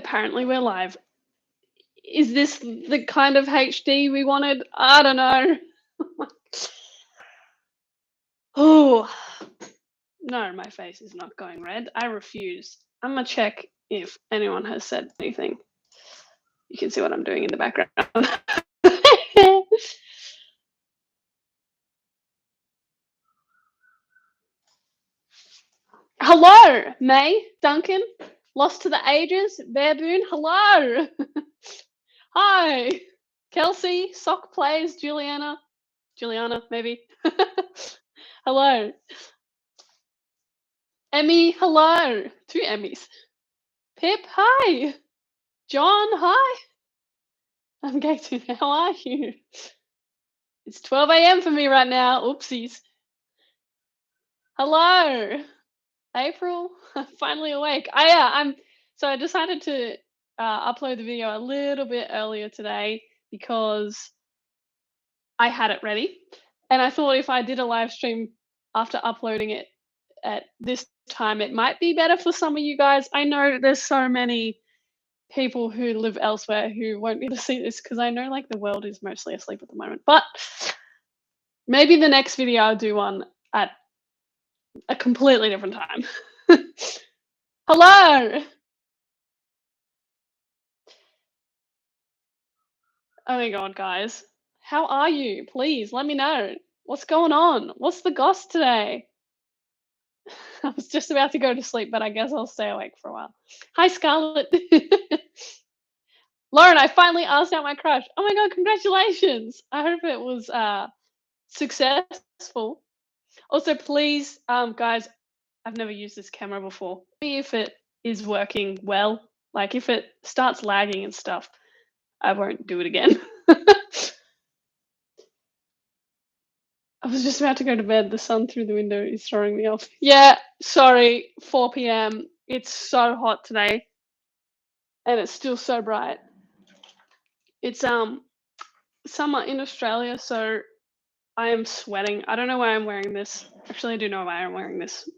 apparently we're live. Is this the kind of HD we wanted? I don't know. Oh, no, my face is not going red. I refuse. I'm gonna check if anyone has said anything. You can see what I'm doing in the background. Hello, May, Duncan, Lost to the Ages, Bareboon, hello. Hi, Kelsey, Sock Plays, Juliana, maybe. Hello. Emmy, hello. 2 Emmys. Pip, hi. John, hi. I'm Gaten, how are you? It's 12 a.m. for me right now. Oopsies. Hello. April, finally awake. So I decided to upload the video a little bit earlier today because I had it ready. And I thought if I did a live stream after uploading it at this time, it might be better for some of you guys. I know there's so many people who live elsewhere who won't be able to see this because I know like the world is mostly asleep at the moment. But maybe the next video I'll do one at a completely different time. Hello! Oh my god, guys. How are you? Please let me know. What's going on? What's the goss today? I was just about to go to sleep, but I guess I'll stay awake for a while. Hi, Scarlett. Lauren, I finally asked out my crush. Oh my god, congratulations. I hope it was successful. Also, please, guys, I've never used this camera before. See if it is working well. Like if it starts lagging and stuff, I won't do it again. I was just about to go to bed. The sun through the window is throwing me off. Yeah, sorry, 4 p.m. It's so hot today. And it's still so bright. It's summer in Australia, so I am sweating. I don't know why I'm wearing this. Actually, I do know why I'm wearing this.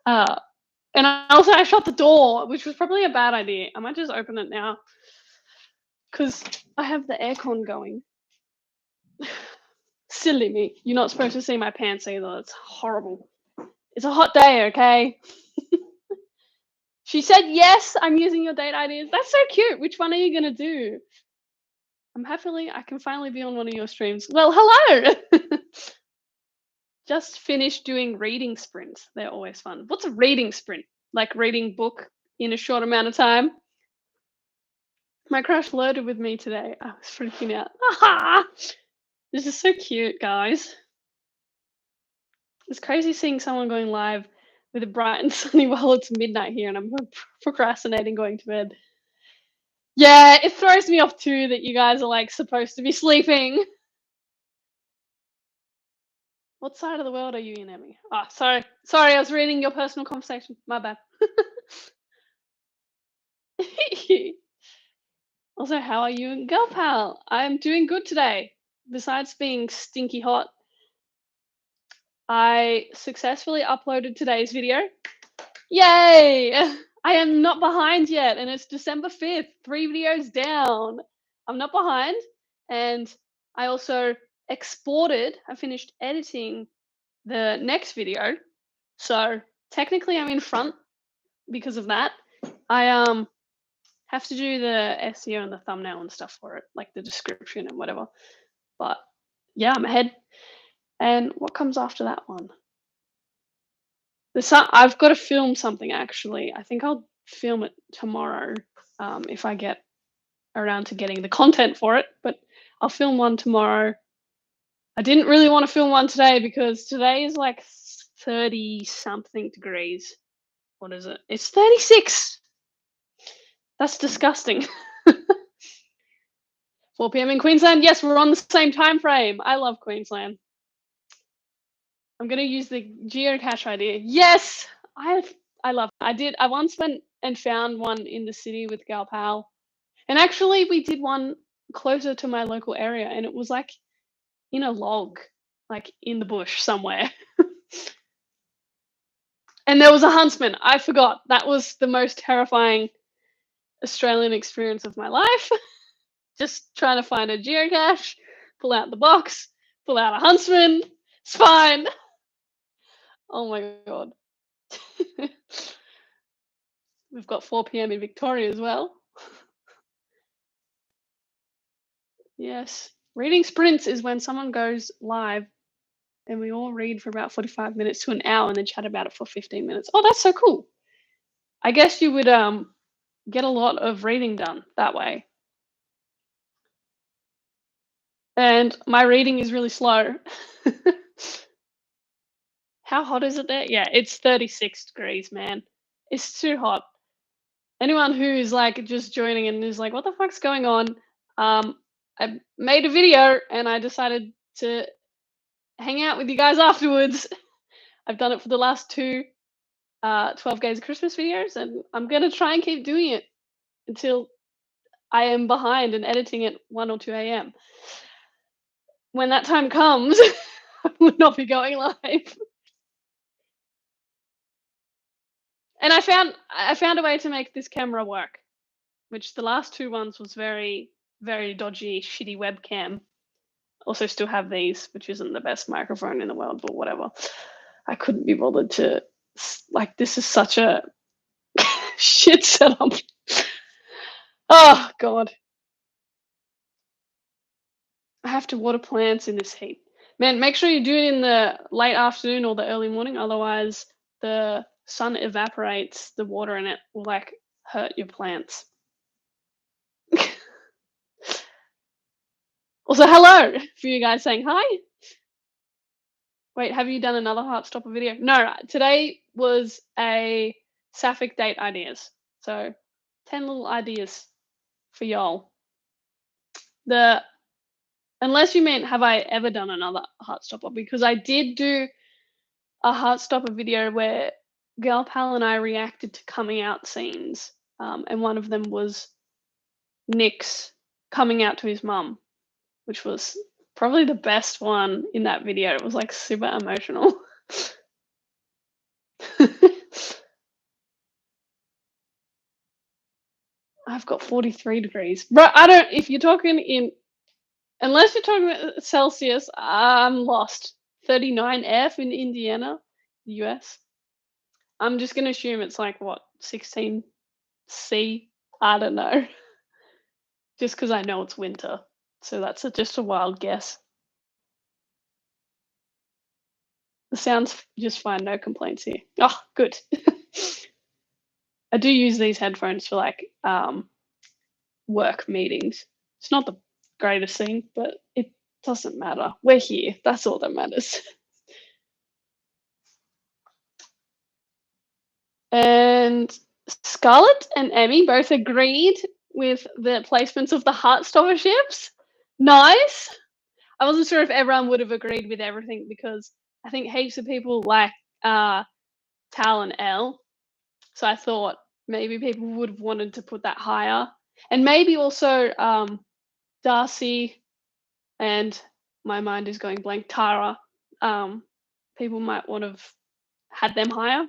And I shut the door, which was probably a bad idea. I might just open it now because I have the aircon going. Silly me. You're not supposed to see my pants either. It's horrible. It's a hot day, okay? She said, yes, I'm using your date ideas. That's so cute. Which one are you going to do? I can finally be on one of your streams. Well, hello. Just finished doing reading sprints. They're always fun. What's a reading sprint? Like reading book in a short amount of time? My crush flirted with me today. I was freaking out. Aha! This is so cute, guys. It's crazy seeing someone going live with a bright and sunny while it's midnight here and I'm procrastinating going to bed. Yeah, it throws me off too that you guys are like supposed to be sleeping. What side of the world are you in, Emmy? Oh, sorry, I was reading your personal conversation. My bad. Also, how are you, girl pal? I'm doing good today. Besides being stinky hot, I successfully uploaded today's video. Yay! I am not behind yet, and it's December 5th, 3 videos down. I'm not behind, and I also I finished editing the next video. So technically I'm in front because of that. I have to do the SEO and the thumbnail and stuff for it, like the description and whatever. But yeah, I'm ahead. And what comes after that one? I've got to film something actually. I think I'll film it tomorrow if I get around to getting the content for it. But I'll film one tomorrow. I didn't really want to film one today because today is like 30 something degrees. What is it? It's 36. That's disgusting. 4 p.m. in Queensland. Yes, we're on the same time frame. I love Queensland. I'm gonna use the geocache idea. Yes, I love it. I once went and found one in the city with Gal Pal, and actually we did one closer to my local area, and it was like in a log, like in the bush somewhere. And there was a huntsman. I forgot. That was the most terrifying Australian experience of my life. Just trying to find a geocache, pull out the box, pull out a huntsman. It's fine. Oh my god. We've got 4 p.m. in Victoria as well. Yes. Reading sprints is when someone goes live and we all read for about 45 minutes to an hour and then chat about it for 15 minutes. Oh, that's so cool. I guess you would get a lot of reading done that way. And my reading is really slow. How hot is it there? Yeah, it's 36 degrees, man. It's too hot. Anyone who's like just joining and is like, what the fuck's going on? I made a video and I decided to hang out with you guys afterwards. I've done it for the last two 12 Days of Christmas videos, and I'm gonna try and keep doing it until I am behind and editing at 1 or 2 a.m. When that time comes, I will not be going live. And I found a way to make this camera work, which the last two ones was very, very dodgy, shitty webcam. Also still have these, which isn't the best microphone in the world, but whatever. I couldn't be bothered to like this is such a shit setup. Oh god. I have to water plants in this heat. Man, make sure you do it in the late afternoon or the early morning, otherwise the sun evaporates the water and it will like hurt your plants. Also, hello for you guys saying hi. Wait, have you done another Heartstopper video? No, today was a sapphic date ideas. So 10 little ideas for y'all. The unless you meant have I ever done another Heartstopper, because I did do a Heartstopper video where Girl Pal and I reacted to coming out scenes, and one of them was Nick's coming out to his mum, which was probably the best one in that video. It was like super emotional. I've got 43 degrees. Bro, I don't, if you're talking in, unless you're talking about Celsius, I'm lost. 39F in Indiana, US. I'm just going to assume it's like, what, 16C? I don't know. Just because I know it's winter. So that's just a wild guess. The sound's just fine, no complaints here. Oh, good. I do use these headphones for like work meetings. It's not the greatest thing, but it doesn't matter. We're here. That's all that matters. And Scarlett and Emmy both agreed with the placements of the Heartstopper ships. Nice. I wasn't sure if everyone would have agreed with everything because I think heaps of people like Tal and Elle. So I thought maybe people would have wanted to put that higher. And maybe also Darcy and my mind is going blank, Tara. People might want to have had them higher.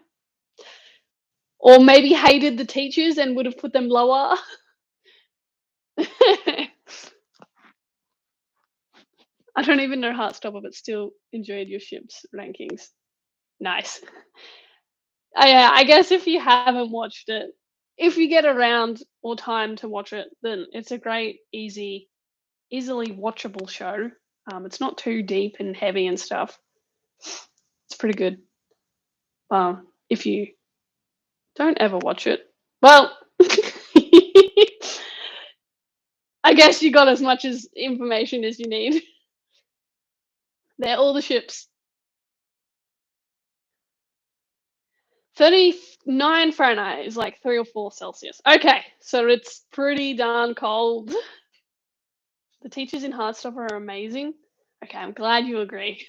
Or maybe hated the teachers and would have put them lower. I don't even know Heartstopper, but still enjoyed your ships rankings. Nice. I guess if you haven't watched it, if you get around or time to watch it, then it's a great, easily watchable show. It's not too deep and heavy and stuff. It's pretty good. If you don't ever watch it, well, I guess you got as much as information as you need. They're all the ships. 39 Fahrenheit is like 3 or 4 Celsius. Okay, so it's pretty darn cold. The teachers in Heartstopper are amazing. Okay, I'm glad you agree.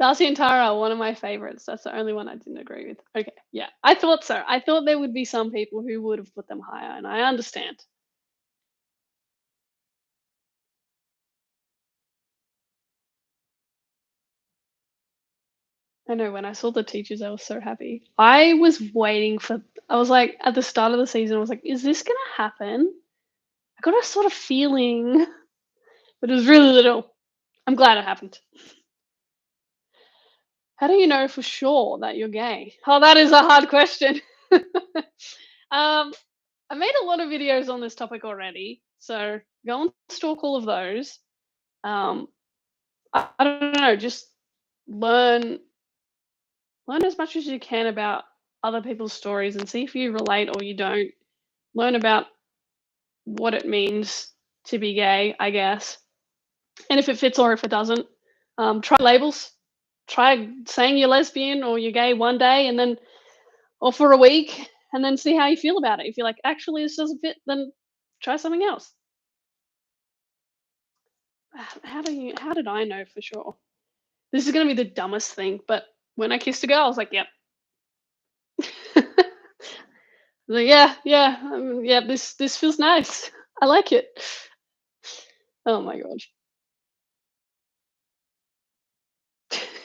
Darcy and Tara are one of my favorites. That's the only one I didn't agree with. Okay, yeah, I thought so. I thought there would be some people who would have put them higher, and I understand. I know when I saw the teachers, I was so happy. I was waiting for I was like at the start of the season, I was like, "Is this gonna happen?" I got a sort of feeling, but it was really little. I'm glad it happened. How do you know for sure that you're gay? Oh, that is a hard question. um, I made a lot of videos on this topic already, so go and stalk all of those. Um, I don't know, just learn learn as much as you can about other people's stories and see if you relate or you don't. Learn about what it means to be gay, I guess, and if it fits or if it doesn't. Try labels. Try saying you're lesbian or you're gay one day, and then or for a week, and then see how you feel about it. If you're like, actually, this doesn't fit, then try something else. How did I know for sure? This is gonna be the dumbest thing, but when I kissed a girl, I was like, yep. Like, yeah, yeah, yeah. This feels nice. I like it. Oh my gosh.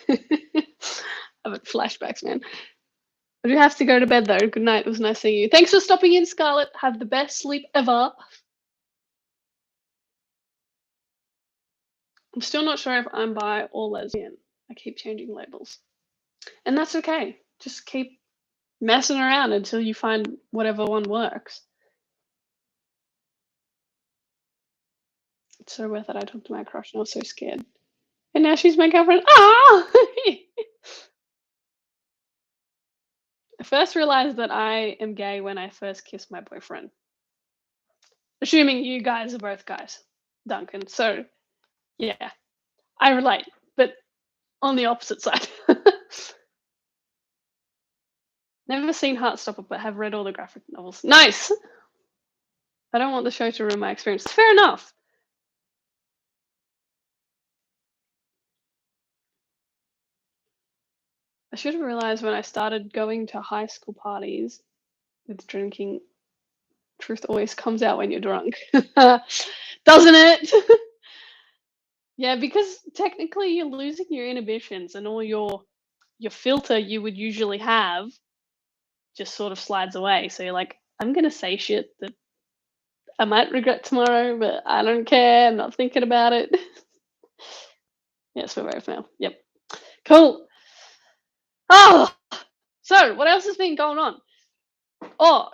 I've had flashbacks, man. I do have to go to bed though. Good night. It was nice seeing you. Thanks for stopping in, Scarlett. Have the best sleep ever. I'm still not sure if I'm bi or lesbian. I keep changing labels. And that's okay. Just keep messing around until you find whatever one works. It's so worth it. I talked to my crush and I was so scared. And now she's my girlfriend. Ah! I first realized that I am gay when I first kissed my boyfriend. Assuming you guys are both guys, Duncan. So, yeah, I relate, but on the opposite side. Never seen Heartstopper, but have read all the graphic novels. Nice! I don't want the show to ruin my experience. Fair enough. I should have realized when I started going to high school parties with drinking, truth always comes out when you're drunk. Doesn't it? Yeah, because technically you're losing your inhibitions and all your filter you would usually have just sort of slides away. So you're like, I'm gonna say shit that I might regret tomorrow, but I don't care. I'm not thinking about it. Yes, we're both now. Yep. Cool. Oh, so what else has been going on? Oh,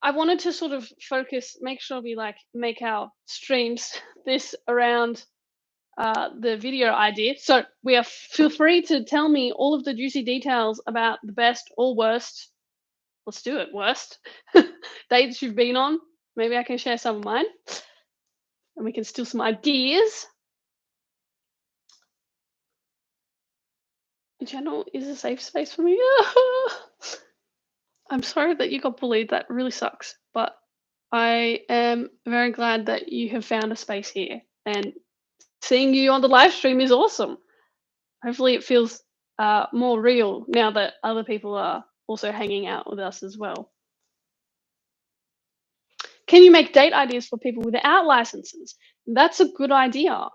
I wanted to sort of focus, make sure we like make our streams this around the video idea. So we are feel free to tell me all of the juicy details about the best or worst. Let's do it. Worst dates you've been on. Maybe I can share some of mine, and we can steal some ideas. The channel is a safe space for me. I'm sorry that you got bullied. That really sucks. But I am very glad that you have found a space here. And seeing you on the live stream is awesome. Hopefully, it feels more real now that other people are also hanging out with us as well. Can you make date ideas for people without licenses? That's a good idea.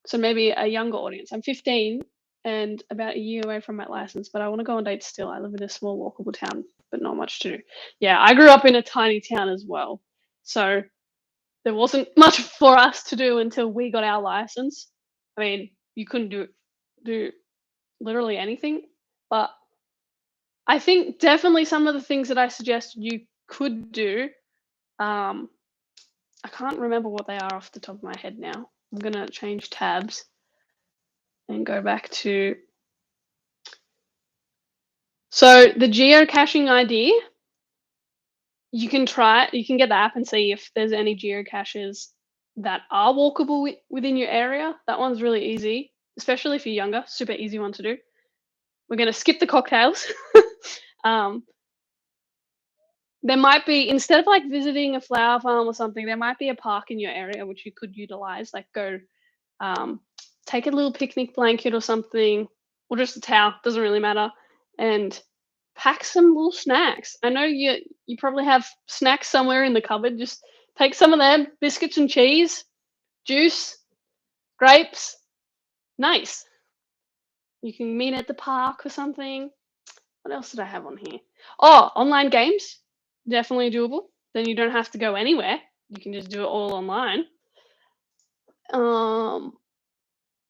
So maybe a younger audience. I'm 15 and about a year away from my license, but I want to go on dates still. I live in a small walkable town, but not much to do. Yeah, I grew up in a tiny town as well. So there wasn't much for us to do until we got our license. I mean, you couldn't do literally anything, but I think definitely some of the things that I suggested you could do. Um, I can't remember what they are off the top of my head now. I'm gonna change tabs and go back to. So the geocaching ID, you can try it. You can get the app and see if there's any geocaches that are walkable within your area. That one's really easy, especially if you're younger. Super easy one to do. We're gonna skip the cocktails. um, there might be, instead of like visiting a flower farm or something, there might be a park in your area which you could utilize. Like go um, take a little picnic blanket or something, or just a towel, doesn't really matter, and pack some little snacks. I know you probably have snacks somewhere in the cupboard. Just take some of them, biscuits and cheese, juice, grapes. Nice. You can meet at the park or something. What else did I have on here? Oh, online games, definitely doable. Then you don't have to go anywhere. You can just do it all online. Um,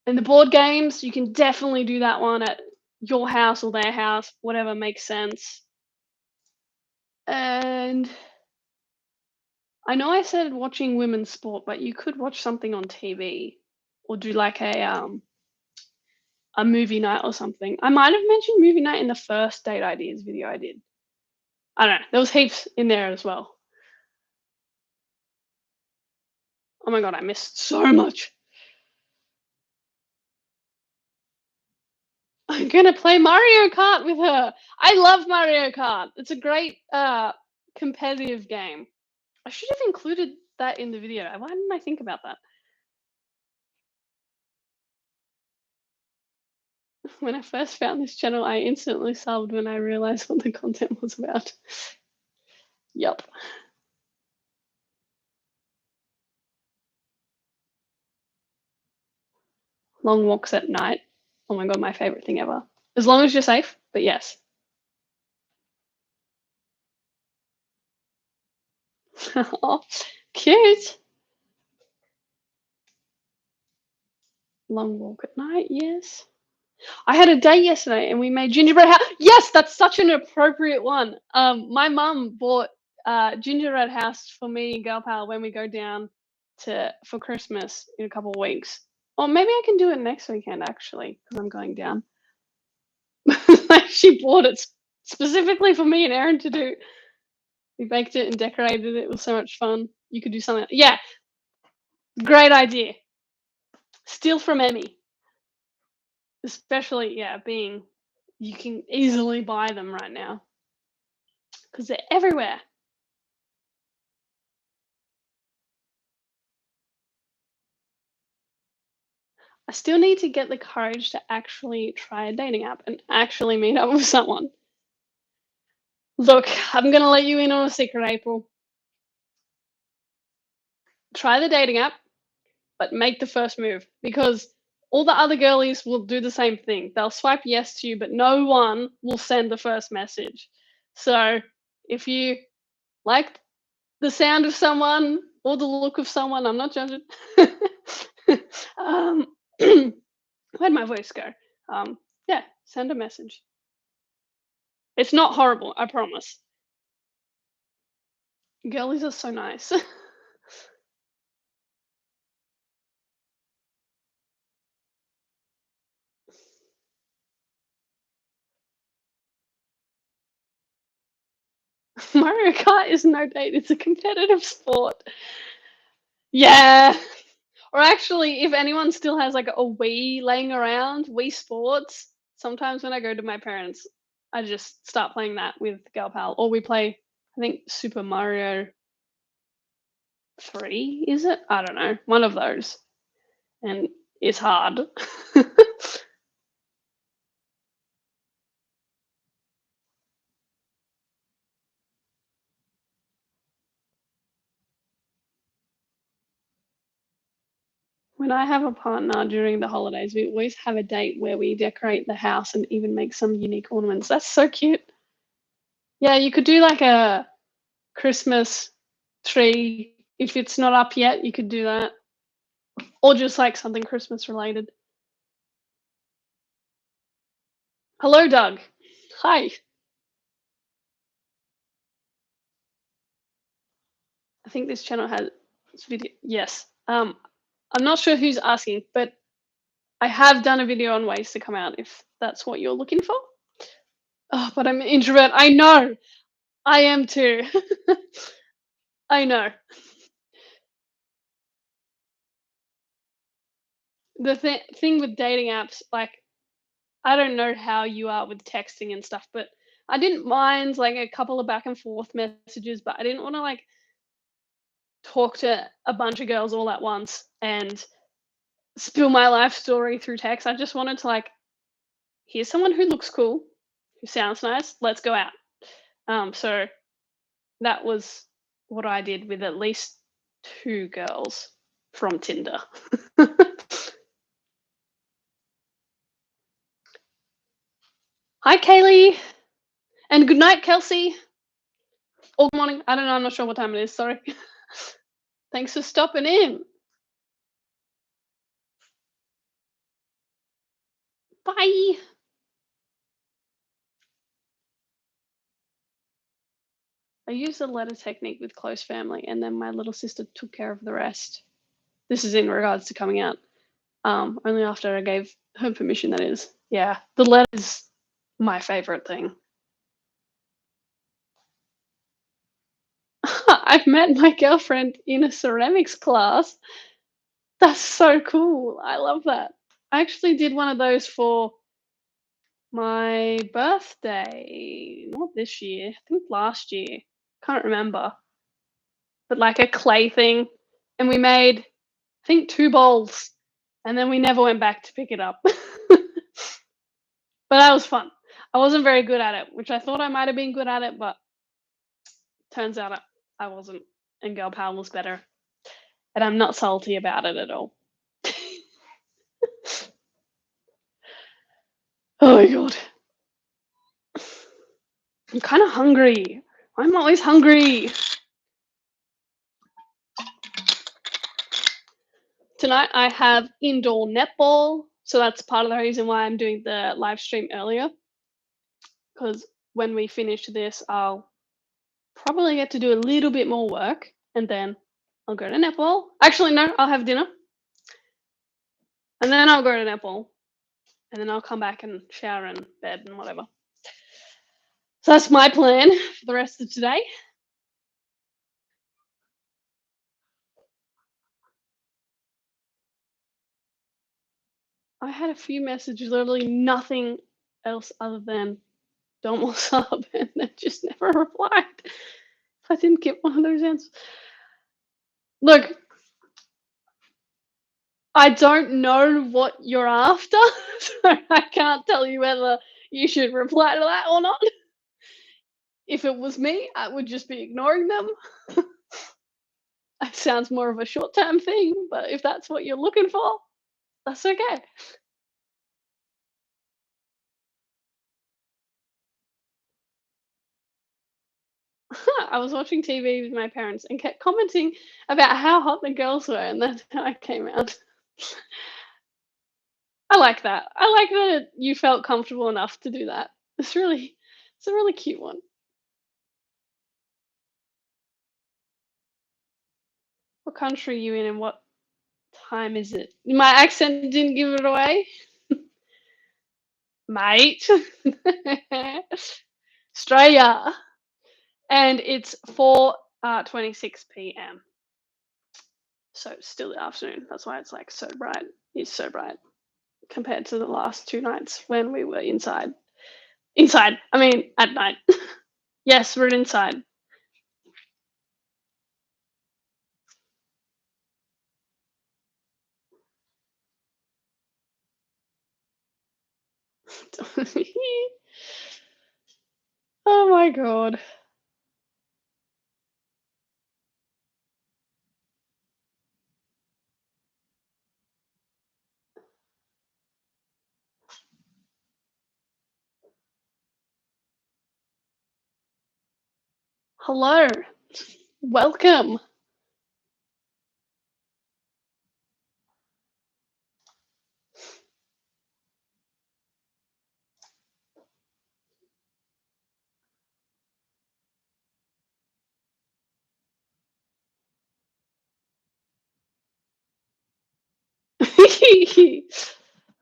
and the board games, you can definitely do that one at your house or their house, whatever makes sense. And I know I said watching women's sport, but you could watch something on TV or do like a movie night or something. I might have mentioned movie night in the first date ideas video I did. I don't know. There was heaps in there as well. Oh my god, I missed so much. I'm gonna play Mario Kart with her. I love Mario Kart. It's a great competitive game. I should have included that in the video. Why didn't I think about that? When I first found this channel, I instantly subbed when I realized what the content was about. Yup. Long walks at night. Oh my god, my favorite thing ever. As long as you're safe, but yes. Oh, cute. Long walk at night, yes. I had a date yesterday and we made gingerbread house. Yes, that's such an appropriate one. My mum bought gingerbread house for me and Girl Pal when we go down to for Christmas in a couple of weeks. Or maybe I can do it next weekend actually because I'm going down. Like she bought it specifically for me and Aaron to do. We baked it and decorated it. It was so much fun. You could do something. Yeah, great idea. Steal from Emmy, especially being you can easily buy them right now because they're everywhere. I still need to get the courage to actually try a dating app and actually meet up with someone. Look, I'm gonna let you in on a secret, April. Try the dating app, but make the first move because all the other girlies will do the same thing. They'll swipe yes to you, but no one will send the first message. So if you like the sound of someone or the look of someone, I'm not judging. um, where'd my voice go? Yeah, send a message. It's not horrible, I promise. Girlies are so nice. Mario Kart is no date, it's a competitive sport. Yeah. Or actually, if anyone still has like a Wii laying around, Wii Sports, sometimes when I go to my parents, I just start playing that with Gal Pal. Or we play, I think, Super Mario 3, is it? I don't know. One of those. And it's hard. When I have a partner during the holidays, we always have a date where we decorate the house and even make some unique ornaments. That's so cute. Yeah, you could do like a Christmas tree. If it's not up yet, you could do that. Or just like something Christmas related. Hello, Doug. Hi. I think this channel has video. Yes. I'm not sure who's asking, but I have done a video on ways to come out if that's what you're looking for. Oh, but I'm an introvert. I know. I am too. I know. The thing with dating apps, like, I don't know how you are with texting and stuff, but I didn't mind like a couple of back and forth messages, but I didn't want to like talk to a bunch of girls all at once and spill my life story through text. I just wanted to like, here's someone who looks cool, who sounds nice, let's go out. So that was what I did with at least two girls from Tinder. Hi, Kaylee, and good night, Kelsey. Or good morning. I don't know. I'm not sure what time it is. Sorry. Thanks for stopping in. Bye. I used the letter technique with close family, and then my little sister took care of the rest. This is in regards to coming out. Only after I gave her permission. That is. Yeah, the letter is my favorite thing. I've met my girlfriend in a ceramics class. That's so cool. I love that. I actually did one of those for my birthday. Not this year. I think last year. Can't remember. But like a clay thing. And we made, I think, two bowls. And then we never went back to pick it up. But that was fun. I wasn't very good at it, which I thought I might have been good at it, but turns out I wasn't. And girl power was better. And I'm not salty about it at all. Oh my god. I'm kind of hungry. I'm always hungry. Tonight I have indoor netball, so that's part of the reason why I'm doing the live stream earlier. Because when we finish this, I'll probably get to do a little bit more work, and then I'll go to netball. Actually, no, I'll have dinner, and then I'll go to netball, and then I'll come back and shower and bed and whatever. So that's my plan for the rest of today. I had a few messages, literally nothing else other than "don't what's up," and then just never replied. I didn't get one of those answers. Look, I don't know what you're after, so I can't tell you whether you should reply to that or not. If it was me, I would just be ignoring them. It sounds more of a short term thing, but if that's what you're looking for, that's okay. I was watching TV with my parents and kept commenting about how hot the girls were, and that's how I came out. I like that. I like that you felt comfortable enough to do that. It's a really cute one. What country are you in and what time is it? My accent didn't give it away, mate. Australia, and it's 4:26 p.m. So it's still the afternoon. That's why it's like so bright. It's so bright compared to the last two nights when we were inside. Inside. I mean, at night. Yes, we're inside. Oh my god. Hello. Welcome.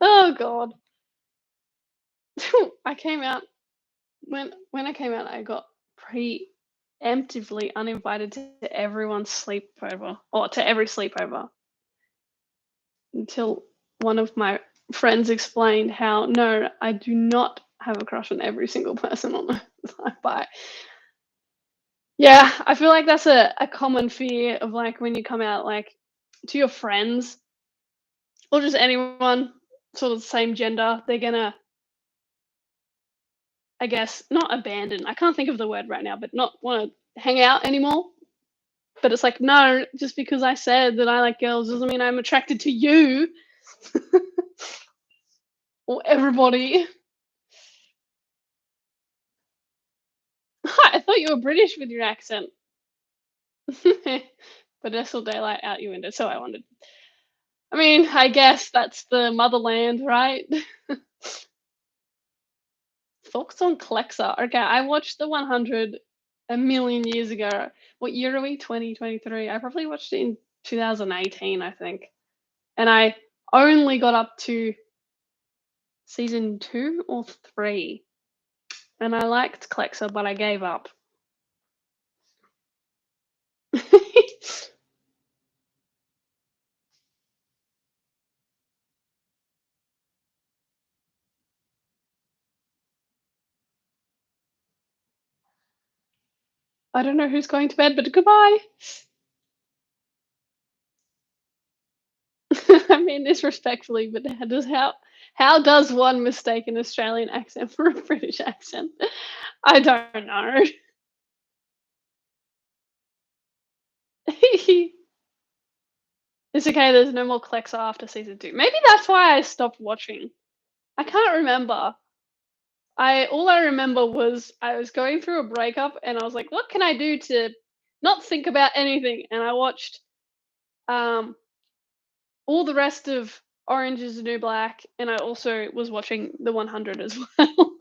Oh god. I came out when I came out I got preemptively uninvited to everyone's sleepover or to every sleepover until one of my friends explained how no, I do not have a crush on every single person on the by. Yeah, I feel like that's a common fear of like when you come out like to your friends or just anyone sort of the same gender, they're gonna, I guess, not abandon. I can't think of the word right now, but not want to hang out anymore. But it's like, no, just because I said that I like girls doesn't mean I'm attracted to you or everybody. I thought you were British with your accent. But I saw daylight out your window, so I wondered. I mean, I guess that's the motherland, right? Thoughts on Clexa. Okay, I watched the 100 a million years ago. What year are we? 2023. I probably watched it in 2018, I think. And I only got up to season 2 or 3. And I liked Clexa, but I gave up. I don't know who's going to bed, but goodbye. I mean this respectfully, but how does one mistake an Australian accent for a British accent? I don't know. It's okay, there's no more Clexa after season 2. Maybe that's why I stopped watching. I can't remember. I All I remember was I was going through a breakup and I was like, "What can I do to not think about anything?" And I watched um all the rest of Orange Is the New Black, and I also was watching the 100 as well.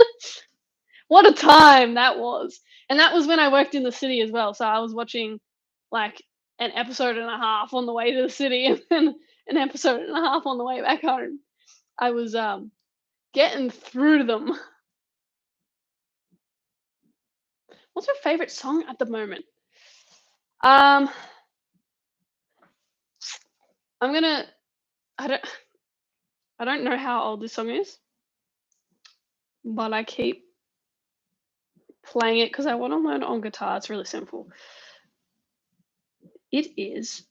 What a time that was! And that was when I worked in the city as well, so I was watching, like, an episode and a half on the way to the city and then an episode and a half on the way back home. I was, getting through them. What's your favorite song at the moment? Um, I'm gonna I don't I don't know how old this song is, but I keep playing it because I wanna learn on guitar. It's really simple. It is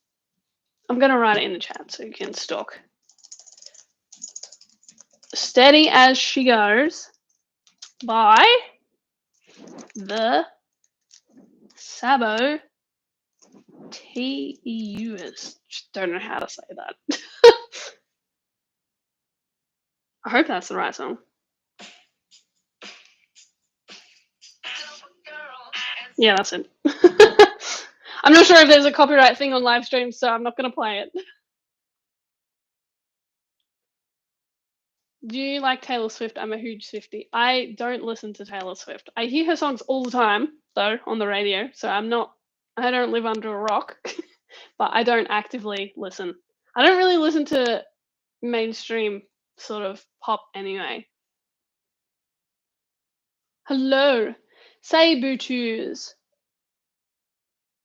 I'm gonna write it in the chat so you can stalk. "Steady as She Goes" by the Sabo TUs. Just don't know how to say that. I hope that's the right song. Yeah, that's it. I'm not sure if there's a copyright thing on live stream, so I'm not gonna play it. Do you like Taylor Swift? I'm a huge Swiftie. I don't listen to Taylor Swift. I hear her songs all the time, though, on the radio, so I don't live under a rock, but I don't actively listen. I don't really listen to mainstream sort of pop anyway. Hello. Say Bootus.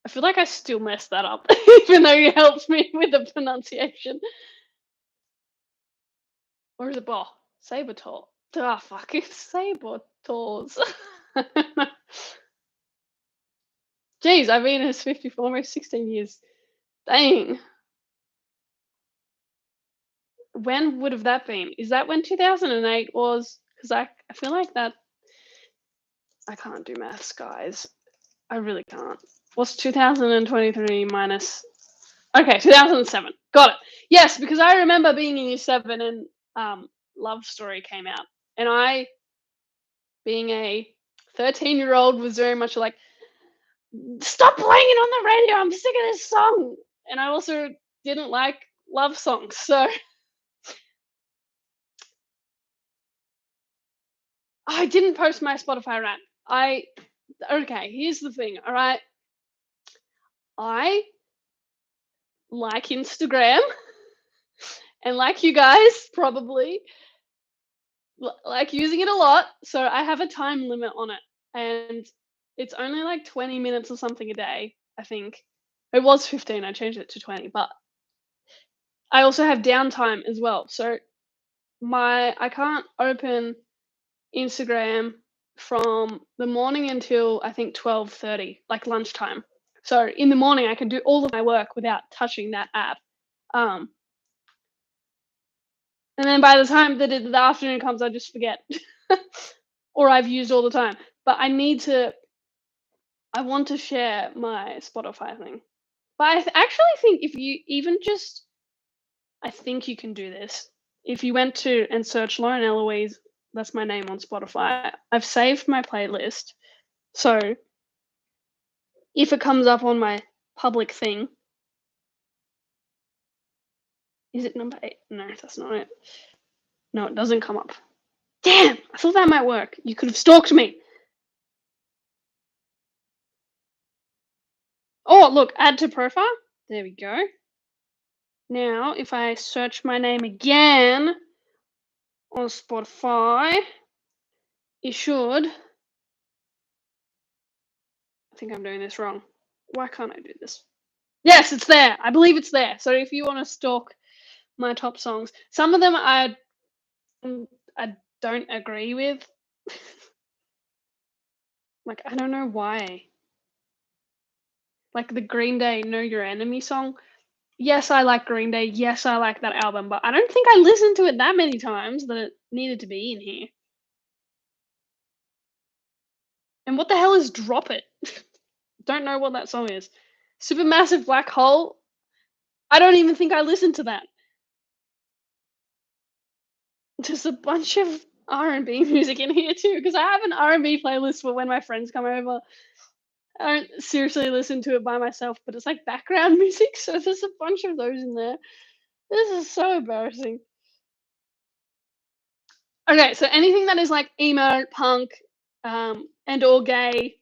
I feel like I still messed that up, even though you helped me with the pronunciation. Or is it Bo? Sabertor. Ah, fuck, it's Sabertors. Jeez, I've been a Swiftie for almost 16 years. Dang. When would have that been? Is that when 2008 was? Because I feel like that. I can't do maths, guys. I really can't. What's 2023 minus? Okay, 2007. Got it. Yes, because I remember being in year 7 and Love Story came out. And I, being a 13-year-old, was very much like, stop playing it on the radio. I'm sick of this song. And I also didn't like love songs. So I didn't post my Spotify rant. Okay, here's the thing, all right? I like Instagram and like you guys probably like using it a lot, so I have a time limit on it and it's only like 20 minutes or something a day, I think. It was 15, I changed it to 20, but I also have downtime as well. So I can't open Instagram from the morning until I think 12:30, like lunchtime. So in the morning I can do all of my work without touching that app. Um, and then by the time that the afternoon comes, I just forget, or I've used all the time. But I want to share my Spotify thing. But actually think if you even just, I think you can do this. If you went to and search Lauren Eloise, that's my name on Spotify. I've saved my playlist. So if it comes up on my public thing. Is it number 8? No, that's not it. No, it doesn't come up. Damn! I thought that might work. You could have stalked me. Oh, look, add to profile. There we go. Now, if I search my name again on Spotify, it should. I think I'm doing this wrong. Why can't I do this? Yes, it's there. I believe it's there. So if you want to stalk my top songs, some of them I don't agree with. Like, I don't know why. Like the Green Day Know Your Enemy song. Yes, I like Green Day. Yes, I like that album, but I don't think I listened to it that many times that it needed to be in here. And what the hell is Drop It? Don't know what that song is. Supermassive Black Hole. I don't even think I listened to that. There's a bunch of R&B music in here too, because I have an R&B playlist for when my friends come over. I don't seriously listen to it by myself, but it's like background music, so there's a bunch of those in there. This is so embarrassing. Okay, so anything that is like emo, punk, and or gay,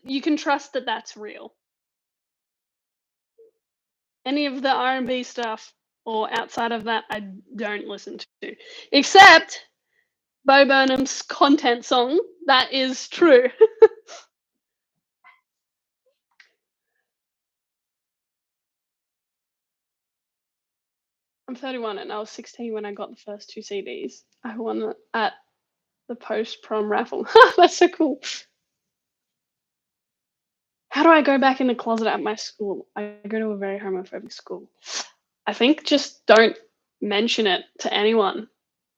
you can trust that that's real. Any of the R&B stuff or outside of that, I don't listen to, except Bo Burnham's Content song. That is true. I'm 31 and I was 16 when I got the first 2 CDs. I won it at the post prom raffle. That's so cool. How do I go back in the closet at my school? I go to a very homophobic school. I think just don't mention it to anyone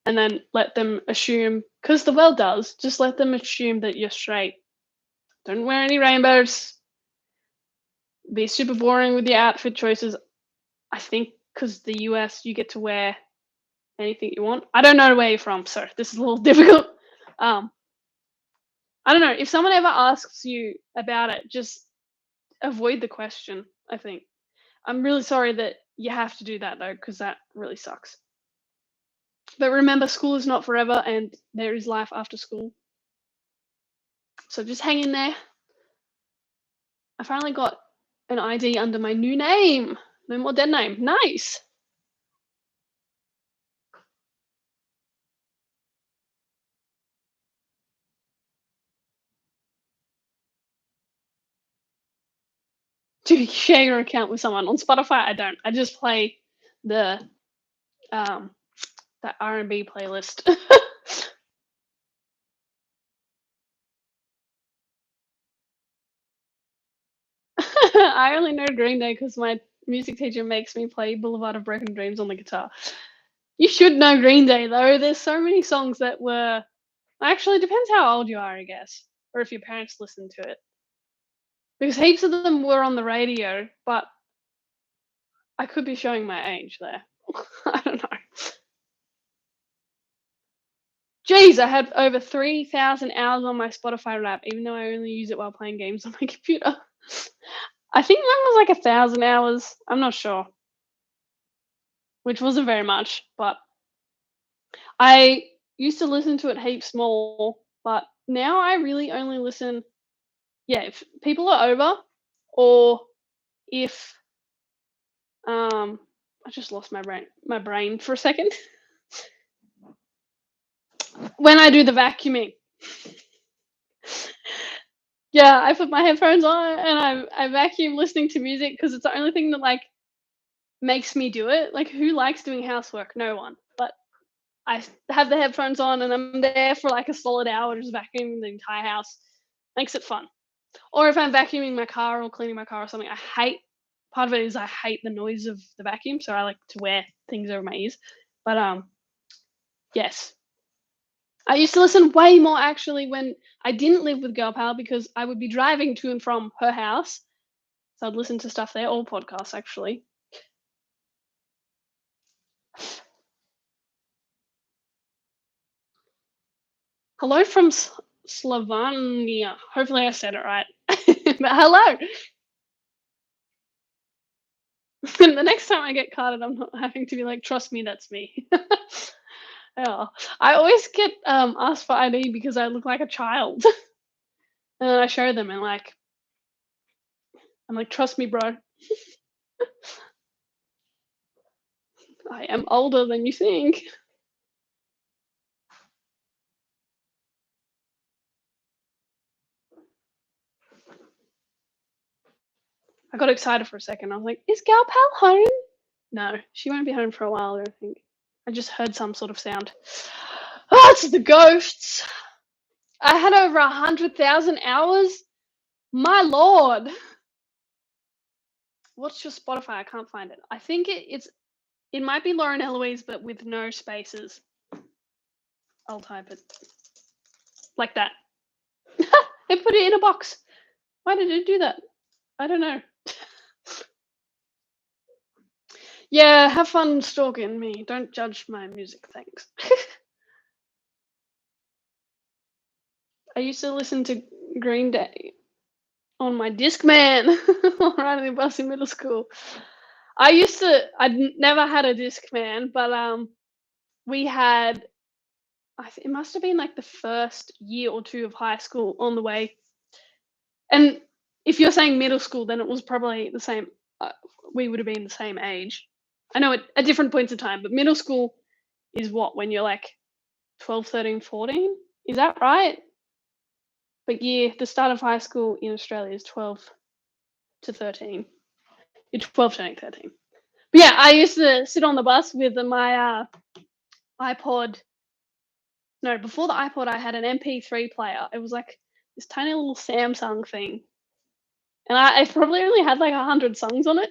and then let them assume, because the world does, just let them assume that you're straight. Don't wear any rainbows. Be super boring with your outfit choices. I think because the US, you get to wear anything you want. I don't know where you're from, so this is a little difficult. Um, I don't know. If someone ever asks you about it, just avoid the question, I think. I'm really sorry that you have to do that though, because that really sucks. But remember, school is not forever and there is life after school. So just hang in there. I finally got an ID under my new name. No more dead name. Nice. Do you share your account with someone? On Spotify, I don't. I just play the um that R&B playlist. I only know Green Day because my music teacher makes me play Boulevard of Broken Dreams on the guitar. You should know Green Day though. There's so many songs that were actually, it depends how old you are, I guess, or if your parents listened to it. Because heaps of them were on the radio, but I could be showing my age there. I don't know. Jeez, I had over 3,000 hours on my Spotify Wrap, even though I only use it while playing games on my computer. I think mine was like 1,000 hours. I'm not sure, which wasn't very much, but I used to listen to it heaps more. But now I really only listen, yeah, if people are over, or if I just lost my brain for a second. When I do the vacuuming. Yeah, I put my headphones on and I vacuum listening to music because it's the only thing that like makes me do it. Like who likes doing housework? No one. But I have the headphones on and I'm there for like a solid hour just vacuuming the entire house. Makes it fun. Or if I'm vacuuming my car or cleaning my car or something, I hate part of it is I hate the noise of the vacuum, so I like to wear things over my ears. But yes. I used to listen way more actually when I didn't live with Girl Pal because I would be driving to and from her house. So I'd listen to stuff there, all podcasts actually. Hello from Slovenia. Hopefully I said it right. But hello. And the next time I get carded, I'm not having to be like, "Trust me, that's me." Yeah. I always get, asked for ID because I look like a child, and then I show them and, like, I'm like, "Trust me, bro. I am older than you think." I got excited for a second. I was like, "Is Gal Pal home?" No, she won't be home for a while, I don't think. I just heard some sort of sound. Oh, it's the ghosts. I had over 100,000 hours. My lord. What's your Spotify? I can't find it. I think it might be Lauren Eloise, but with no spaces. I'll type it like that. They put it in a box. Why did it do that? I don't know. Yeah, have fun stalking me. Don't judge my music, thanks. I used to listen to Green Day on my Discman riding the bus in middle school. Never had a Discman, but we had. It must have been like the first year or two of high school on the way. And if you're saying middle school, then it was probably the same. We would have been the same age. I know at different points in time, but middle school is what, when you're like 12, 13, 14? Is that right? But yeah, the start of high school in Australia is 12 to 13. You're 12 turning 13. But yeah, I used to sit on the bus with my iPod. No, before the iPod, I had an MP3 player. It was like this tiny little Samsung thing. And I probably only had like 100 songs on it.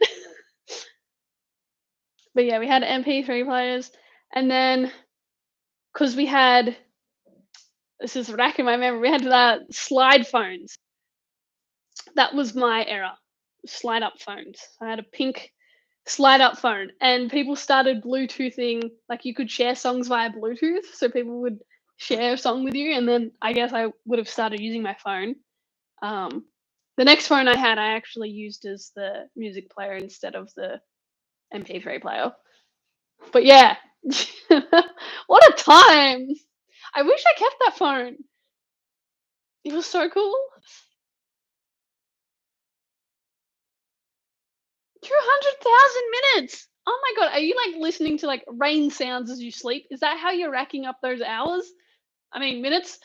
But yeah, we had MP3 players. And then, because we had, this is racking my memory, we had slide phones. That was my era. Slide up phones. I had a pink slide up phone, and people started Bluetoothing, like you could share songs via Bluetooth, so people would share a song with you, and then I guess I would have started using my phone. Um, the next phone I had, I actually used as the music player instead of the MP3 player. But yeah, what a time! I wish I kept that phone. It was so cool. 200,000 minutes. Oh my god, are you like listening to like rain sounds as you sleep? Is that how you're racking up those hours? I mean, minutes?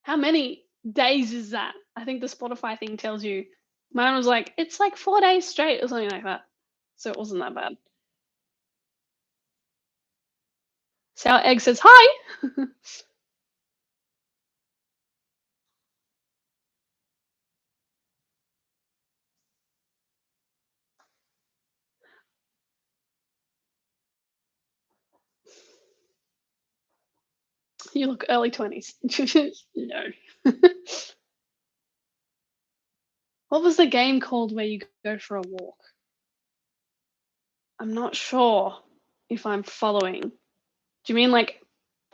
How many days is that? I think the Spotify thing tells you. Mine was like, it's like 4 days straight or something like that. So it wasn't that bad. Sour Egg says, hi. You look early 20s. No. What was the game called where you go for a walk? I'm not sure if I'm following. Do you mean like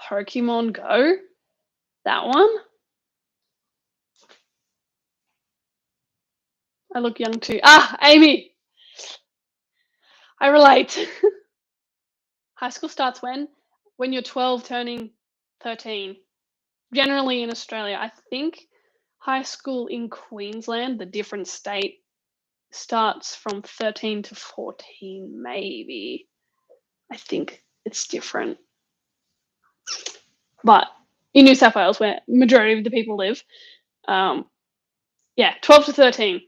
Pokemon Go? That one? I look young too. Ah, Amy! I relate. High school starts when? When you're 12 turning 13. Generally in Australia. I think high school in Queensland, the different state, starts from 13 to 14, maybe. I think it's different. But in New South Wales, where majority of the people live, yeah, 12 to 13.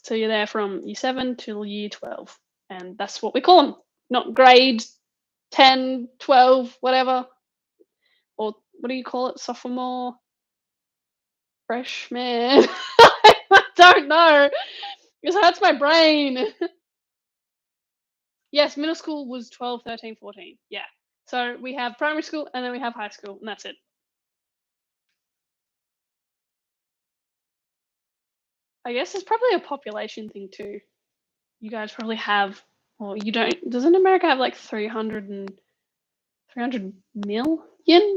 So you're there from year 7 till year 12. And that's what we call them. Not grade 10, 12, whatever. Or what do you call it? Sophomore? Freshman? I don't know. Because that's my brain. Yes, middle school was 12, 13, 14. Yeah. So we have primary school and then we have high school, and that's it. I guess it's probably a population thing too. You guys probably have, or you don't, doesn't America have like 300 million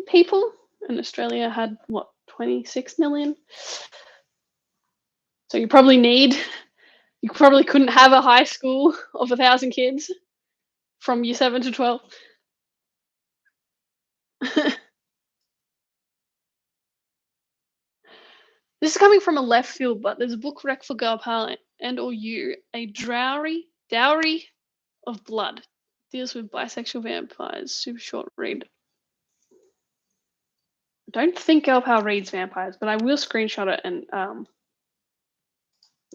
people? And Australia had what, 26 million? So you probably couldn't have a high school of 1,000 kids from year 7 to 12. This is coming from a left field, but there's a book rec for girl power and or you, a dowry of blood. Deals with bisexual vampires. Super short read. Don't think girl power reads vampires, but I will screenshot it and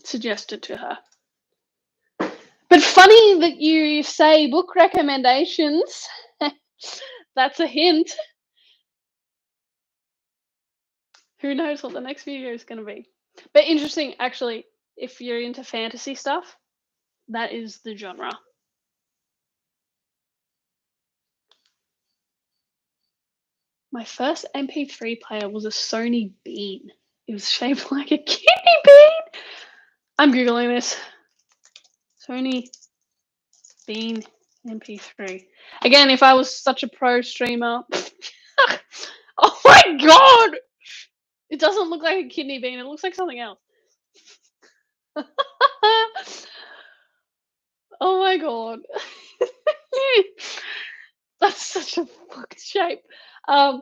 suggest it to her. But funny that you say book recommendations. That's a hint. Who knows what the next video is going to be. But interesting, actually, if you're into fantasy stuff, that is the genre. My first MP3 player was a Sony Bean. It was shaped like a kidney bean. I'm Googling this. Sony Bean MP3. Again, if I was such a pro streamer. Oh my god! It doesn't look like a kidney bean, it looks like something else. Oh my god. That's such a fucked shape. Yeah,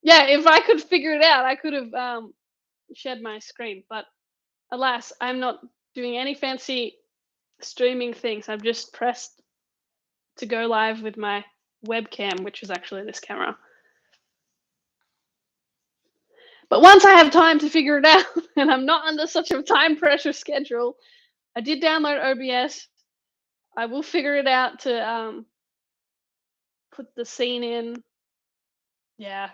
if I could figure it out, I could have shared my screen, but alas, I'm not doing any fancy streaming things. I've just pressed to go live with my webcam, which is actually this camera. But once I have time to figure it out, and I'm not under such a time pressure schedule, I did download OBS. I will figure it out to put the scene in. Yeah.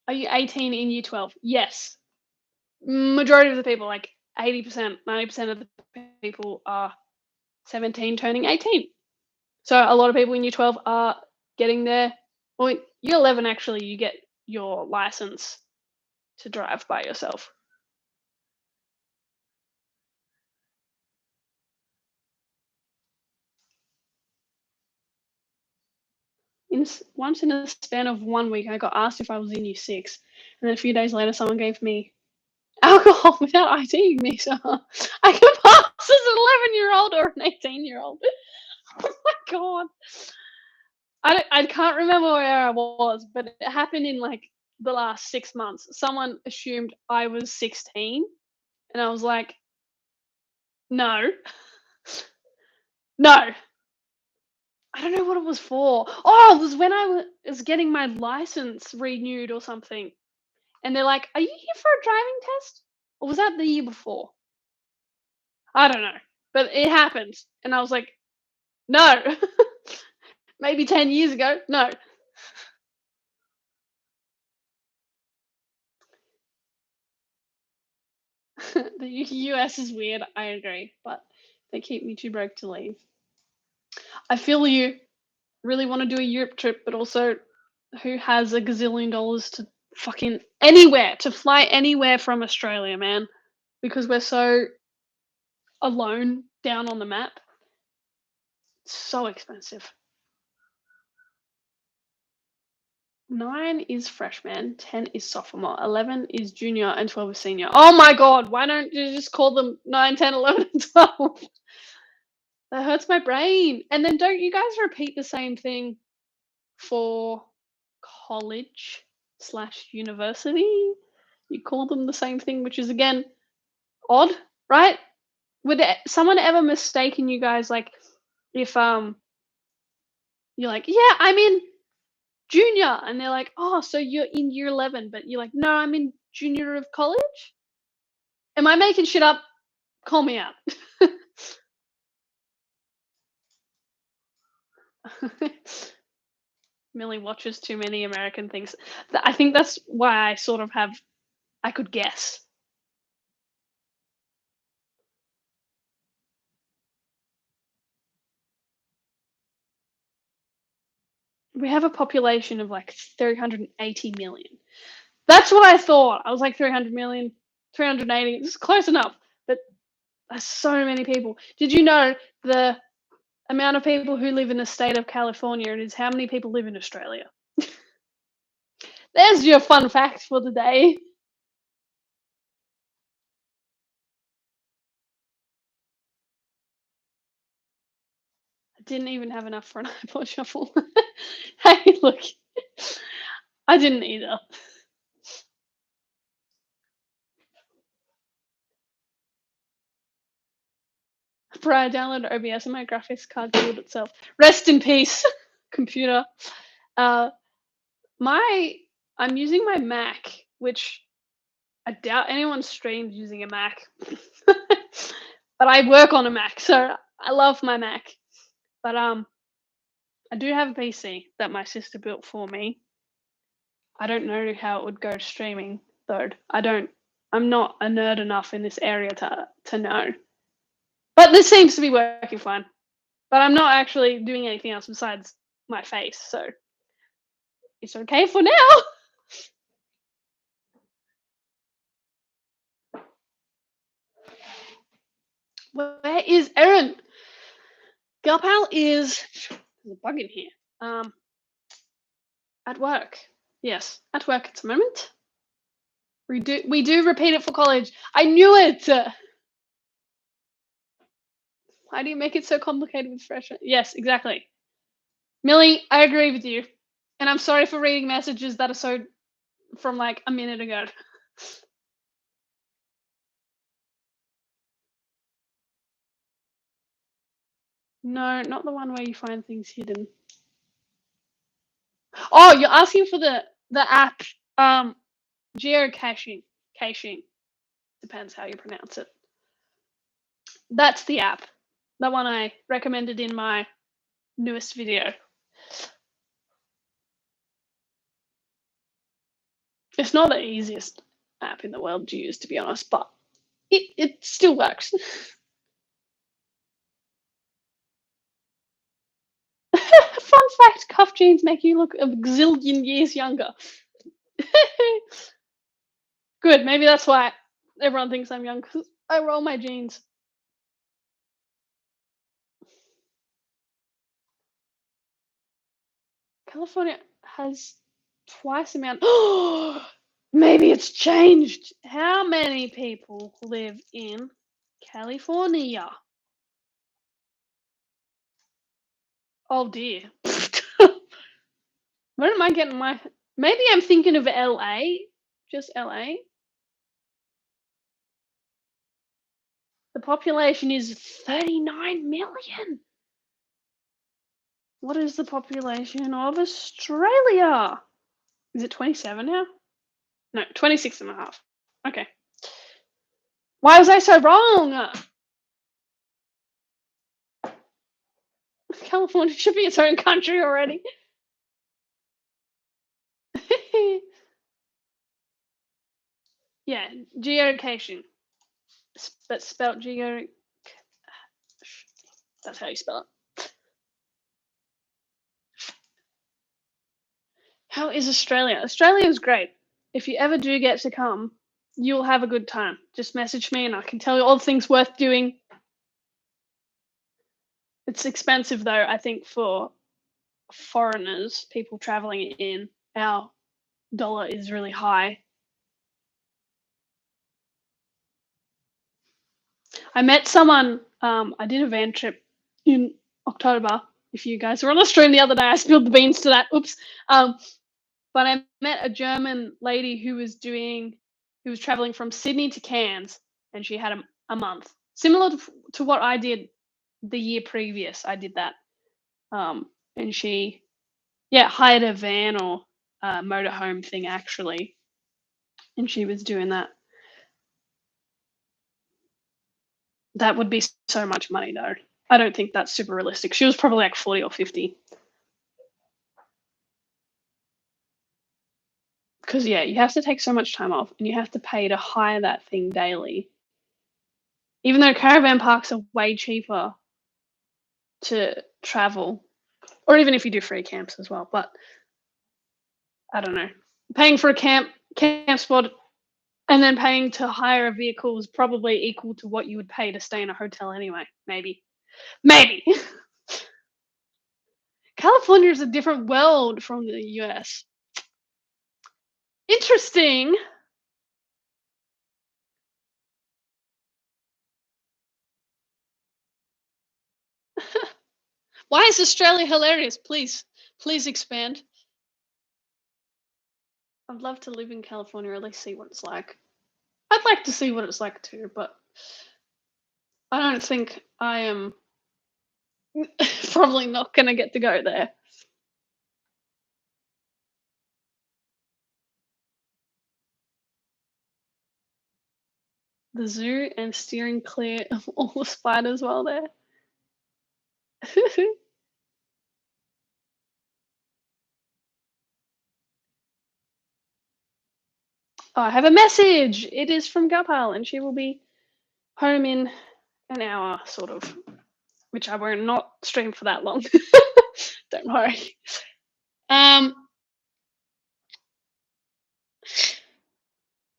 Are you 18 in year 12? Yes. Majority of the people, like 80%, 90% of the people are 17 turning 18. So a lot of people in year 12 are getting there. Well, year 11, actually, you get your license to drive by yourself. Once in a span of 1 week, I got asked if I was in year 6. And then a few days later, someone gave me alcohol without IDing me. So I can pass as an 11-year-old or an 18-year-old. Oh my god. I can't remember where I was, but it happened in like the last 6 months. Someone assumed I was 16, and I was like, no, no. I don't know what it was for. Oh, it was when I was getting my license renewed or something. And they're like, are you here for a driving test? Or was that the year before? I don't know. But it happened. And I was like, no. Maybe 10 years ago. No. The US is weird, I agree, but they keep me too broke to leave. I feel you really want to do a Europe trip, but also who has a gazillion dollars to fucking anywhere, to fly anywhere from Australia, man? Because we're so alone down on the map. It's so expensive. 9 is freshman, 10 is sophomore, 11 is junior, and 12 is senior. Oh my god, why don't you just call them 9, 10, 11, and 12? That hurts my brain. And then don't you guys repeat the same thing for college slash university? You call them the same thing, which is again odd, right? Would someone ever mistaken you guys, like, if you're like, yeah, I'm in junior, and they're like, oh, so you're in year 11, but you're like, no, I'm in junior of college? Am I making shit up? Call me out. Millie watches too many American things. I think that's why I sort of have, I could guess. We have a population of like 380 million. That's what I thought. I was like 300 million, 380. It's close enough, but there's so many people. Did you know the amount of people who live in the state of California is how many people live in Australia? There's your fun fact for the day. I didn't even have enough for an iPod shuffle. Hey, look, I didn't either. Bro, I downloaded OBS and my graphics card killed itself. Rest in peace, computer. Uh, my I'm using my Mac, which I doubt anyone streams using a Mac. But I work on a Mac, so I love my Mac. But I do have a PC that my sister built for me. I don't know how it would go streaming though. I'm not a nerd enough in this area to know. But this seems to be working fine. But I'm not actually doing anything else besides my face, so it's okay for now. Where is Erin? Girl pal is there's a bug in here. Um, at work. Yes, at work at the moment. We do repeat it for college. I knew it. Why do you make it so complicated with freshmen? Yes, exactly. Millie, I agree with you. And I'm sorry for reading messages that are so from like a minute ago. No, not the one where you find things hidden. Oh, you're asking for the app geocaching. Caching. Depends how you pronounce it. That's the app. The one I recommended in my newest video. It's not the easiest app in the world to use, to be honest, but it still works. Fun fact, cuff jeans make you look a gazillion years younger. Good, maybe that's why everyone thinks I'm young, because I roll my jeans. California has twice the amount. Maybe it's changed. How many people live in California? Oh dear. Where am I getting my? Maybe I'm thinking of LA. Just LA. The population is 39 million. What is the population of Australia? Is it 27 now? No, 26 and a half. Okay. Why was I so wrong? California should be its own country already. Yeah, geocaching. But spelled geo. That's how you spell it. How is Australia? Australia is great. If you ever do get to come, you'll have a good time. Just message me and I can tell you all the things worth doing. It's expensive though, I think, for foreigners, people traveling in. Our dollar is really high. I met someone, I did a van trip in October. If you guys were on the stream the other day, I spilled the beans to that. Oops. But I met a German lady who was traveling from Sydney to Cairns, and she had a month, similar to what I did the year previous. I did that, and she, yeah, hired a van or a motorhome thing actually, and she was doing that. That would be so much money though. I don't think that's super realistic. She was probably like 40 or 50. Because yeah, you have to take so much time off and you have to pay to hire that thing daily. Even though caravan parks are way cheaper to travel, or even if you do free camps as well. But I don't know. Paying for a camp spot and then paying to hire a vehicle is probably equal to what you would pay to stay in a hotel anyway. Maybe. Maybe. California is a different world from the US. Interesting. Why is Australia hilarious? Please expand. I'd love to live in California or at least see what it's like. I'd like to see what it's like too, but I don't think I am probably not gonna get to go there. The zoo and steering clear of all the spiders while there. Oh, I have a message. It is from Gopal, and she will be home in an hour, sort of, which I won't not stream for that long. Don't worry. Um,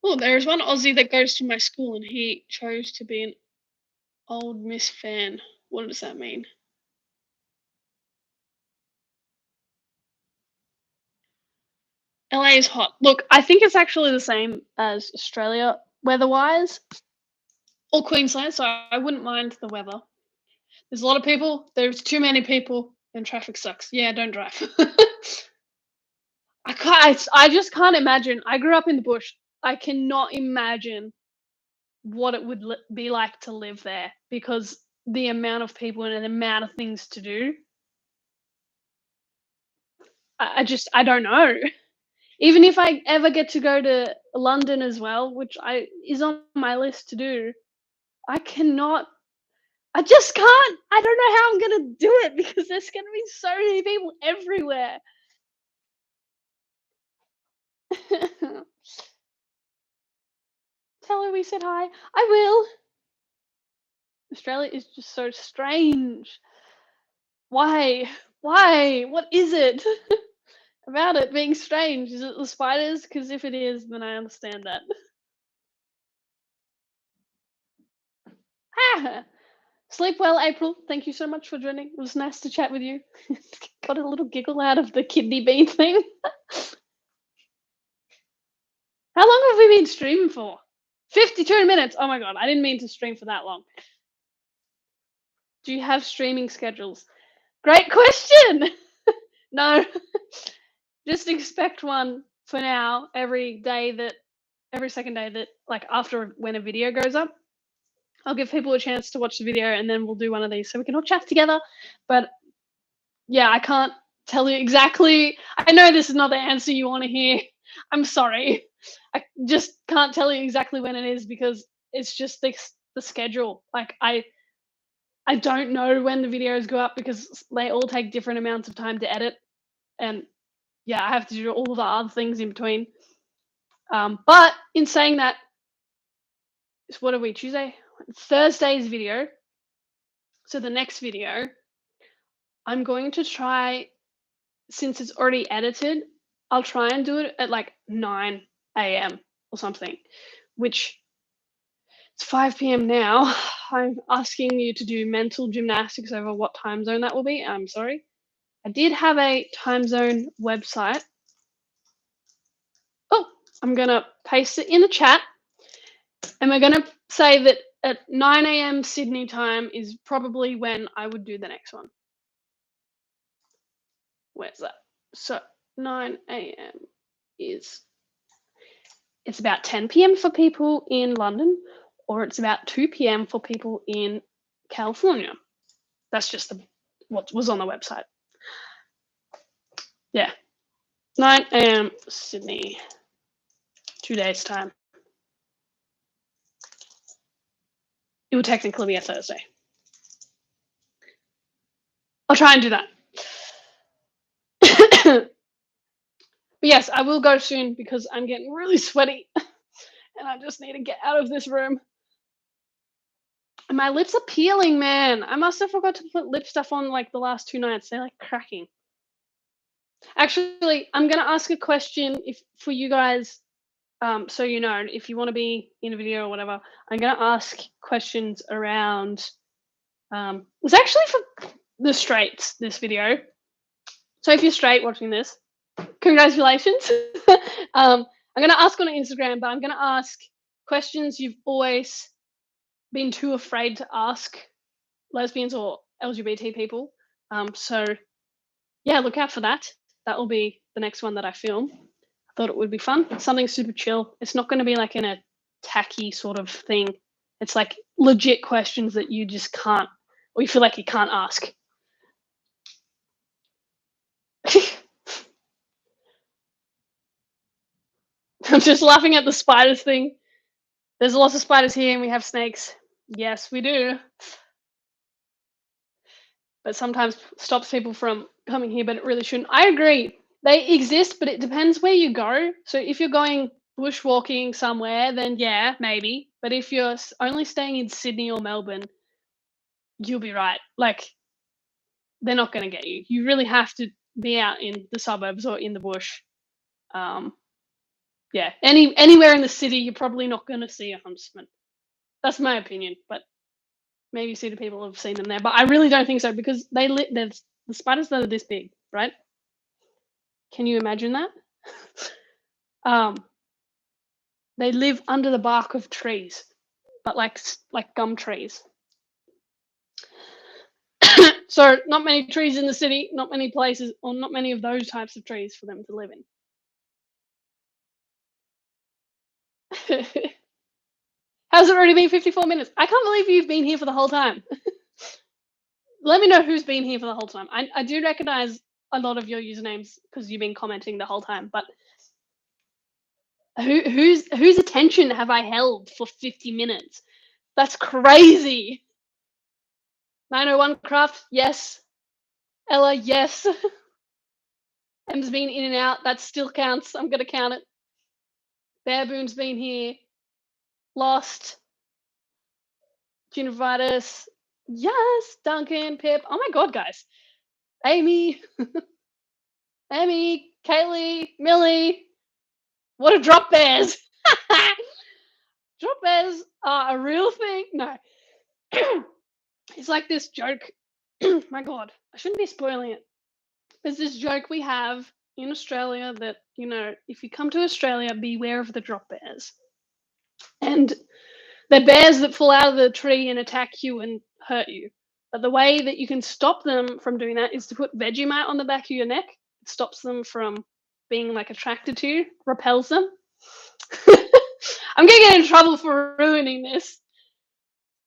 oh, there's one Aussie that goes to my school, and he chose to be an old Miss fan. What does that mean? LA is hot. Look, I think it's actually the same as Australia weather-wise, or Queensland, so I wouldn't mind the weather. There's a lot of people. There's too many people, and traffic sucks. Yeah, don't drive. I can't. I just can't imagine. I grew up in the bush. I cannot imagine what it would be like to live there because the amount of people and the amount of things to do. I don't know. Even if I ever get to go to London as well, which I is on my list to do, I cannot. I just can't. I don't know how I'm gonna do it because there's gonna be so many people everywhere. Tell her we said hi. I will. Australia is just so strange. Why? Why? What is it about it being strange? Is it the spiders? Because if it is, then I understand that. Ah! Sleep well, April. Thank you so much for joining. It was nice to chat with you. Got a little giggle out of the kidney bean thing. How long have we been streaming for? 52 minutes. Oh my god, I didn't mean to stream for that long. Do you have streaming schedules? Great question. No. Just expect one for now every second day that like after when a video goes up, I'll give people a chance to watch the video and then we'll do one of these so we can all chat together. But yeah, I can't tell you exactly. I know this is not the answer you want to hear. I'm sorry. I just can't tell you exactly when it is because it's just the schedule. Like I don't know when the videos go up because they all take different amounts of time to edit and yeah, I have to do all the other things in between. But in saying that, what are we, Tuesday? Thursday's video. So the next video, I'm going to try, since it's already edited, I'll try and do it at like 9 a.m. or something, which it's 5 p.m. now. I'm asking you to do mental gymnastics over what time zone that will be. I'm sorry. I did have a time zone website. Oh, I'm going to paste it in the chat. And we're going to say that at 9 a.m. Sydney time is probably when I would do the next one. Where's that? So 9 a.m. is it's about 10 p.m. for people in London, or it's about 2 p.m. for people in California. That's just what was on the website. Yeah. 9 a.m. Sydney. 2 days' time. It would technically be a Thursday. I'll try and do that. But yes, I will go soon because I'm getting really sweaty and I just need to get out of this room. And my lips are peeling, man. I must have forgot to put lip stuff on like the last 2 nights. They're like cracking. Actually, I'm gonna ask a question if for you guys, so you know, if you want to be in a video or whatever, I'm gonna ask questions around. It's actually for the straights. This video. So if you're straight watching this, congratulations. I'm gonna ask on Instagram, but I'm gonna ask questions you've always been too afraid to ask lesbians or LGBT people. So yeah, look out for that. That will be the next one that I film. I thought it would be fun. Something super chill. It's not going to be like in a tacky sort of thing. It's like legit questions that you just can't, or you feel like you can't ask. I'm just laughing at the spiders thing. There's lots of spiders here and we have snakes. Yes, we do. But sometimes stops people from coming here, but it really shouldn't. I agree. They exist, but it depends where you go. So if you're going bushwalking somewhere, then yeah, maybe. But if you're only staying in Sydney or Melbourne, you'll be right. Like they're not going to get you. You really have to be out in the suburbs or in the bush. Um, yeah, anywhere in the city, you're probably not going to see a huntsman. That's my opinion, but maybe city people have seen them there. But I really don't think so because there's the spiders that are this big, right? Can you imagine that? Um, they live under the bark of trees, but like gum trees. So not many trees in the city, not many places, or not many of those types of trees for them to live in. Has it already been 54 minutes? I can't believe you've been here for the whole time. Let me know who's been here for the whole time. I do recognize a lot of your usernames because you've been commenting the whole time, but whose attention have I held for 50 minutes? That's crazy. 901 Craft, yes. Ella, yes. M's been in and out. That still counts. I'm gonna count it. Barefoon's been here. Lost. Gingivitis. Yes. Duncan, Pip. Oh my god, guys. Amy. Emmy. Kaylee. Millie. What are drop bears? Drop bears are a real thing. No. It's like this joke. My god. I shouldn't be spoiling it. There's this joke we have in Australia that, if you come to Australia, beware of the drop bears. And they're bears that fall out of the tree and attack you and hurt you. But the way that you can stop them from doing that is to put Vegemite on the back of your neck. It stops them from being like attracted to you, repels them. I'm gonna get in trouble for ruining this.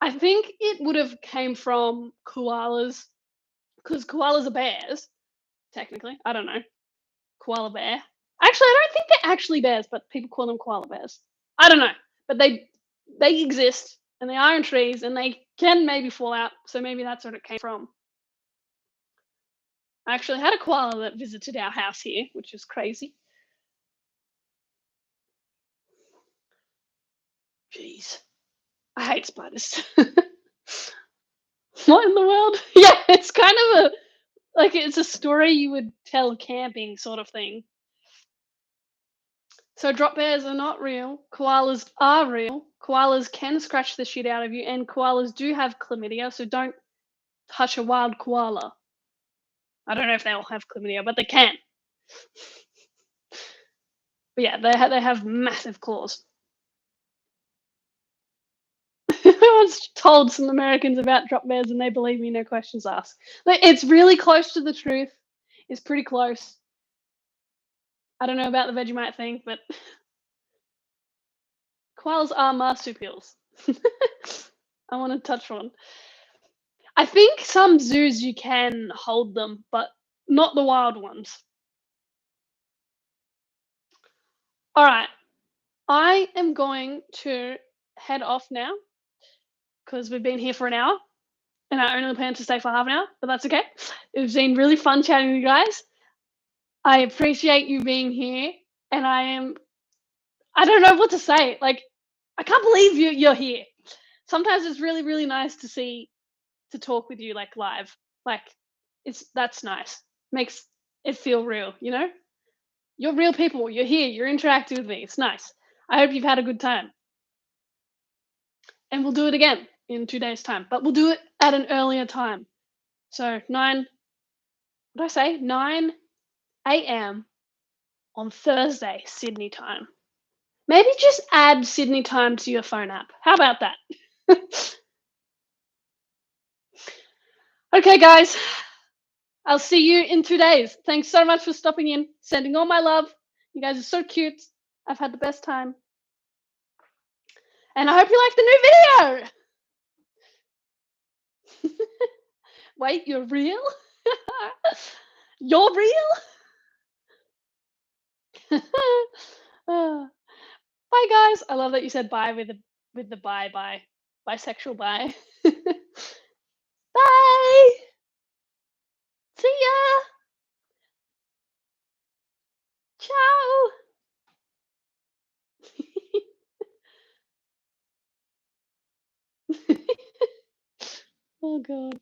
I think it would have came from koalas because koalas are bears. Technically, I don't know. Koala bear. Actually, I don't think they're actually bears, but people call them koala bears. I don't know, but they exist and they are in trees and they can maybe fall out, so maybe that's where it came from. I actually had a koala that visited our house here, which is crazy. Jeez, I hate spiders. What in the world? Yeah, it's kind of it's a story you would tell camping sort of thing. So drop bears are not real. Koalas are real. Koalas can scratch the shit out of you, and koalas do have chlamydia, so don't touch a wild koala. I don't know if they all have chlamydia, but they can. But yeah, they have massive claws. I once told some Americans about drop bears, and they believe me, no questions asked. It's really close to the truth. It's pretty close. I don't know about the Vegemite thing, but koalas are marsupials. I want to touch one. I think some zoos you can hold them, but not the wild ones. All right, I am going to head off now because we've been here for an hour and I only plan to stay for half an hour, but that's okay. It's been really fun chatting with you guys. I appreciate you being here, and I don't know what to say. Like, I can't believe you're here. Sometimes it's really, really nice to talk with you like live. Like, that's nice. Makes it feel real. You're real people. You're here. You're interacting with me. It's nice. I hope you've had a good time. And we'll do it again in 2 days' time, but we'll do it at an earlier time. So what did I say? 9 a.m. on Thursday, Sydney time. Maybe just add Sydney time to your phone app. How about that? Okay, guys, I'll see you in 2 days. Thanks so much for stopping in, sending all my love. You guys are so cute. I've had the best time. And I hope you like the new video. Wait, you're real? You're real? Ah, bye, guys. I love that you said bye with the bye. Bisexual bye. Bye. See ya. Ciao. Oh god.